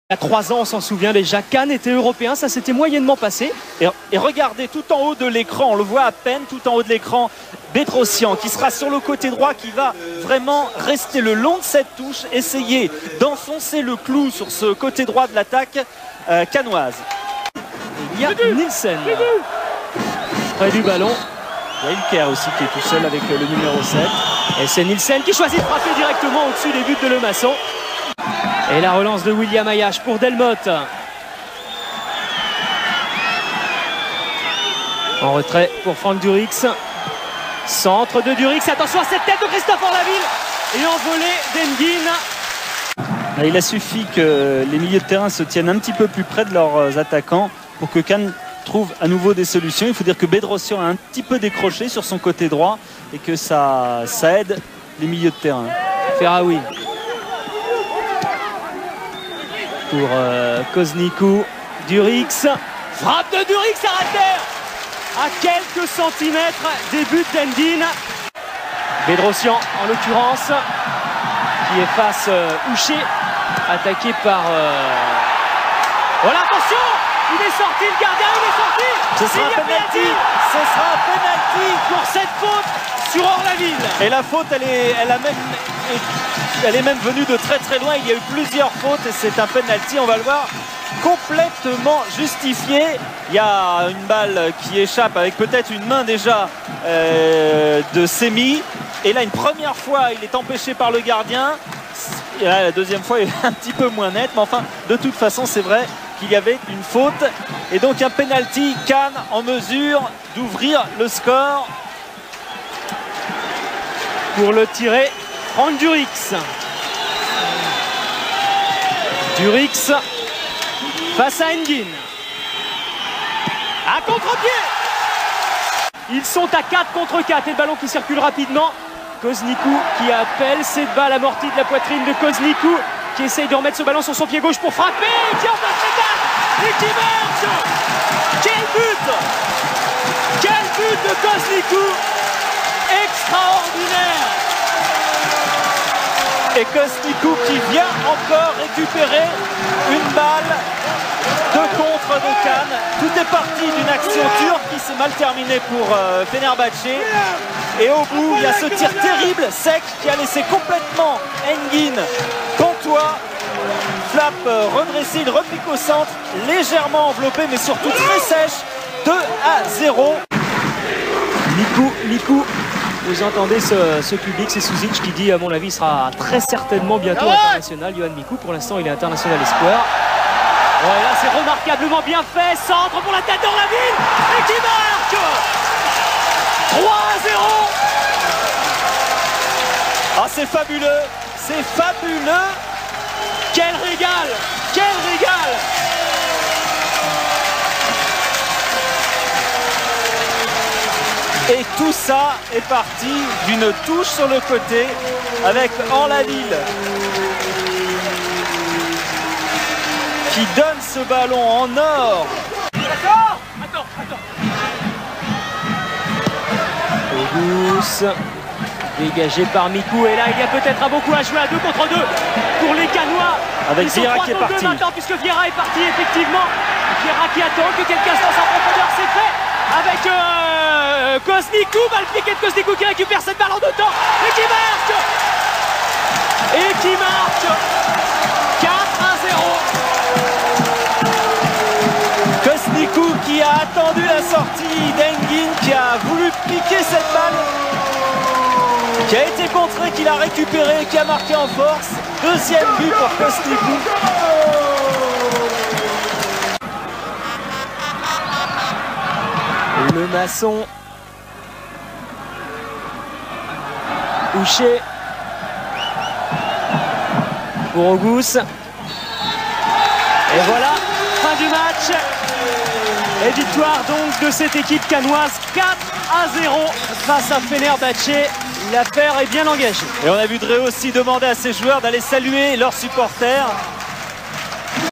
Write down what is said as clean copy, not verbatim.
Il y a 3 ans, on s'en souvient déjà, Cannes était européen, ça s'était moyennement passé. Et regardez, tout en haut de l'écran, on le voit à peine, tout en haut de l'écran, Bedrosian qui sera sur le côté droit, qui va vraiment rester le long de cette touche, essayer d'enfoncer le clou sur ce côté droit de l'attaque cannoise. Il y a Nielsen près du ballon. Il y a Ilker aussi qui est tout seul avec le numéro 7. Et c'est Nielsen qui choisit de frapper directement au-dessus des buts de Lemasson. Et la relance de William Ayache pour Delmotte. En retrait pour Franck Durix. Centre de Durix. Attention à cette tête de Christophe Orlaville. Et envolée d'Enguin. Il a suffi que les milieux de terrain se tiennent un petit peu plus près de leurs attaquants pour que Cannes trouve à nouveau des solutions. Il faut dire que Bedrosian a un petit peu décroché sur son côté droit et que ça aide les milieux de terrain. Ferraoui. Pour Koznikou, Durix, frappe de Durix à terre, à quelques centimètres des buts d'Enguin. Bedrosian en l'occurrence, qui efface Houcher, attaqué par... Voilà, attention, il est sorti, le gardien, il est sorti. Ce sera un penalty. Ce sera un penalty pour cette faute sur Orlaville. Et la faute, elle est même venue de très très loin. Il y a eu plusieurs fautes et c'est un penalty, on va le voir, complètement justifié. Il y a une balle qui échappe avec peut-être une main déjà de Semi. Et là, une première fois, il est empêché par le gardien. Et là, la deuxième fois, il est un petit peu moins net. Mais enfin, de toute façon, c'est vrai qu'il y avait une faute. Et donc un penalty, Cannes en mesure d'ouvrir le score. Pour le tirer, Franck Durix. Durix face à Enguin. À contre-pied. Ils sont à 4 contre 4 et le ballon qui circule rapidement. Koznikou qui appelle cette balle amortie de la poitrine de Koznikou qui essaye de remettre ce ballon sur son pied gauche pour frapper et qui en passe cette balle et qui marque. Quel but! Quel but de Koznikou! Extraordinaire! Et Koznikou qui vient encore récupérer une balle de contre de Cannes. Tout est parti d'une action turque qui s'est mal terminée pour Fenerbahçe. Et au bout, il y a ce tir terrible, sec, qui a laissé complètement Enguin pantois. Flap redressé, il repique au centre, légèrement enveloppé, mais surtout très sèche. 2-0. Mikou. Vous entendez ce public, c'est Suzic qui dit, à mon avis, sera très certainement bientôt international. Yohan Mikou, pour l'instant, il est international espoir. Ouais, là, c'est remarquablement bien fait. Centre pour la tête d'Orlaville et qui marque 3-0. Ah, c'est fabuleux. C'est fabuleux. Quel régal. Quel régal. Et tout ça est parti d'une touche sur le côté avec Orlaville qui donne ce ballon en or. Attends. Auguste, dégagé par Mikou. Et là, il y a peut-être un beaucoup à jouer à 2 contre 2 pour les Cannois. Avec Vieira qui est parti. Maintenant, puisque Vieira est parti, effectivement. Vieira qui attend que quelqu'un se lance en profondeur, c'est fait. Avec Koznikou, va le piquer de Koznikou qui récupère cette balle en 2 temps et qui marque. 4-0. Koznikou qui a attendu la sortie d'Enguin, qui a voulu piquer cette balle, qui a été contré, qui l'a récupéré, qui a marqué en force. Deuxième but pour Koznikou. Lemasson. Houcher. Pour Auguste. Et voilà, fin du match. Et victoire donc de cette équipe cannoise 4-0 face à Fenerbahçe. L'affaire est bien engagée. Et on a vu Dre aussi demander à ses joueurs d'aller saluer leurs supporters.